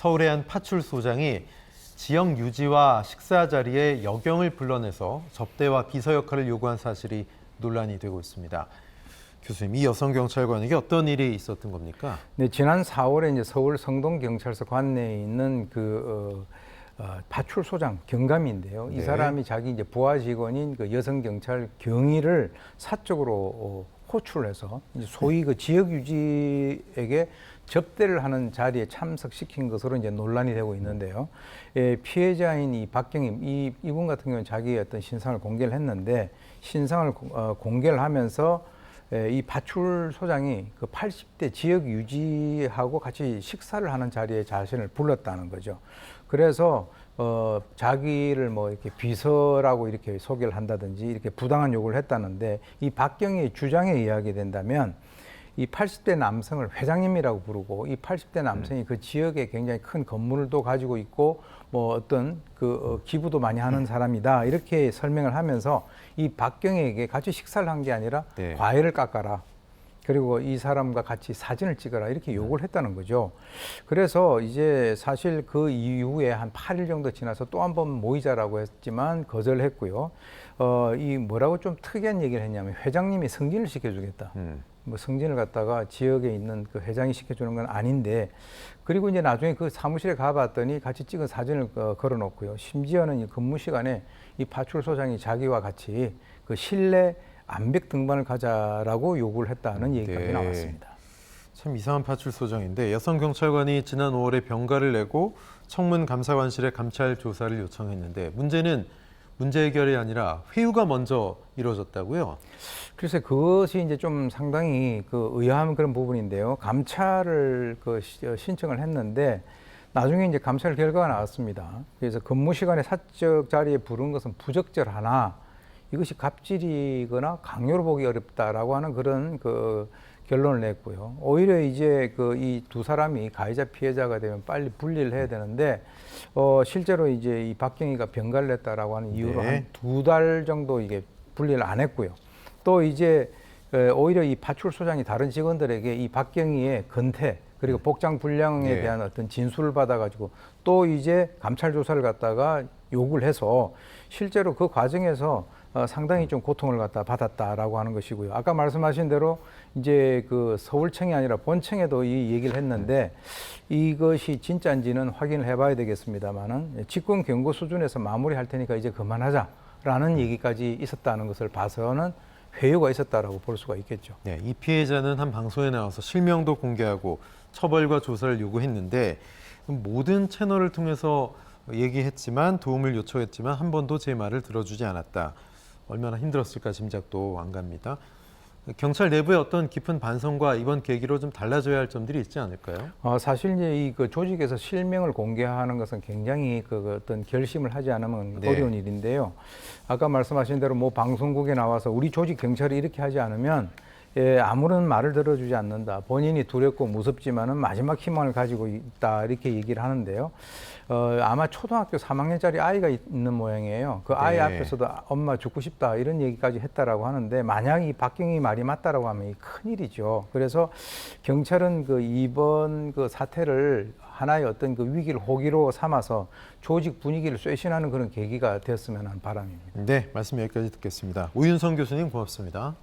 서울의 한 파출소장이 지역 유지와 식사 자리에 여경을 불러내서 접대와 비서 역할을 요구한 사실이 논란이 되고 있습니다. 교수님, 이 여성 경찰관에게 어떤 일이 있었던 겁니까? 네, 지난 4월에 이제 서울 성동경찰서 관내에 있는 파출소장 경감인데요. 이 사람이 자기 이제 부하 직원인 그 여성 경찰 경위를 사적으로 호출을 해서 이제 소위 그 지역 유지에게 접대를 하는 자리에 참석시킨 것으로 이제 논란이 되고 있는데요. 피해자인 이 박경임 이분 같은 경우는 자기의 어떤 신상을 공개를 했는데 신상을 공개를 하면서 이 파출소장이 그 80대 지역 유지하고 같이 식사를 하는 자리에 자신을 불렀다는 거죠. 그래서 자기를 뭐 이렇게 비서라고 이렇게 소개를 한다든지 이렇게 부당한 요구를 했다는데 이 박경희의 주장에 의하게 된다면 이 80대 남성을 회장님이라고 부르고 이 80대 남성이 그 지역에 굉장히 큰 건물도 가지고 있고 뭐 어떤 기부도 많이 하는 사람이다 이렇게 설명을 하면서 이 박경희에게 같이 식사를 한 게 아니라 과일을 깎아라. 그리고 이 사람과 같이 사진을 찍어라 이렇게 요구를 했다는 거죠. 그래서 이제 사실 그 이후에 한 8일 정도 지나서 또 한 번 모이자라고 했지만 거절했고요. 이 뭐라고 좀 특이한 얘기를 했냐면 회장님이 승진을 시켜주겠다. 뭐 승진을 갖다가 지역에 있는 그 회장이 시켜주는 건 아닌데 그리고 이제 나중에 그 사무실에 가봤더니 같이 찍은 사진을 걸어놓고요. 심지어는 이 근무 시간에 이 파출소장이 자기와 같이 그 실내 암벽 등반을 가자라고 요구를 했다는 얘기까지 나왔습니다. 참 이상한 파출소장인데 여성 경찰관이 지난 5월에 병가를 내고 청문 감사관실에 감찰 조사를 요청했는데 문제는 문제 해결이 아니라 회유가 먼저 이루어졌다고요? 글쎄 그것이 이제 좀 상당히 의아한 그런 부분인데요. 감찰을 신청을 했는데 나중에 이제 감찰 결과가 나왔습니다. 그래서 근무 시간에 사적 자리에 부른 것은 부적절하나 이것이 갑질이거나 강요로 보기 어렵다라고 하는 그런 결론을 냈고요. 오히려 이제 이 두 사람이 가해자 피해자가 되면 빨리 분리를 해야 되는데 실제로 이제 이 박경희가 병가를 냈다라고 하는 이유로 한 2달 정도 이게 분리를 안 했고요. 또 이제 오히려 이 파출소장이 다른 직원들에게 이 박경희의 근태 그리고 복장 불량에 대한 어떤 진술을 받아가지고 또 이제 감찰 조사를 갖다가 요구를 해서 실제로 그 과정에서 상당히 좀 고통을 받았다라고 하는 것이고요. 아까 말씀하신 대로 이제 서울청이 아니라 본청에도 이 얘기를 했는데 이것이 진짜인지는 확인을 해봐야 되겠습니다만은 직권 경고 수준에서 마무리할 테니까 이제 그만하자라는 얘기까지 있었다는 것을 봐서는 회유가 있었다라고 볼 수가 있겠죠. 네, 이 피해자는 한 방송에 나와서 실명도 공개하고 처벌과 조사를 요구했는데 모든 채널을 통해서 얘기했지만 도움을 요청했지만 한 번도 제 말을 들어주지 않았다. 얼마나 힘들었을까 짐작도 안 갑니다. 경찰 내부의 어떤 깊은 반성과 이번 계기로 좀 달라져야 할 점들이 있지 않을까요? 사실 이제 조직에서 실명을 공개하는 것은 굉장히 어떤 결심을 하지 않으면 어려운 일인데요. 아까 말씀하신 대로 뭐 방송국에 나와서 우리 조직 경찰이 이렇게 하지 않으면 아무런 말을 들어주지 않는다. 본인이 두렵고 무섭지만은 마지막 희망을 가지고 있다. 이렇게 얘기를 하는데요. 아마 초등학교 3학년짜리 아이가 있는 모양이에요. 그 아이 앞에서도 엄마 죽고 싶다. 이런 얘기까지 했다라고 하는데 만약 이 박경희 말이 맞다라고 하면 이 큰일이죠. 그래서 경찰은 이번 사태를 하나의 어떤 위기를 호기로 삼아서 조직 분위기를 쇄신하는 그런 계기가 되었으면 하는 바람입니다. 네, 말씀 여기까지 듣겠습니다. 우윤성 교수님 고맙습니다.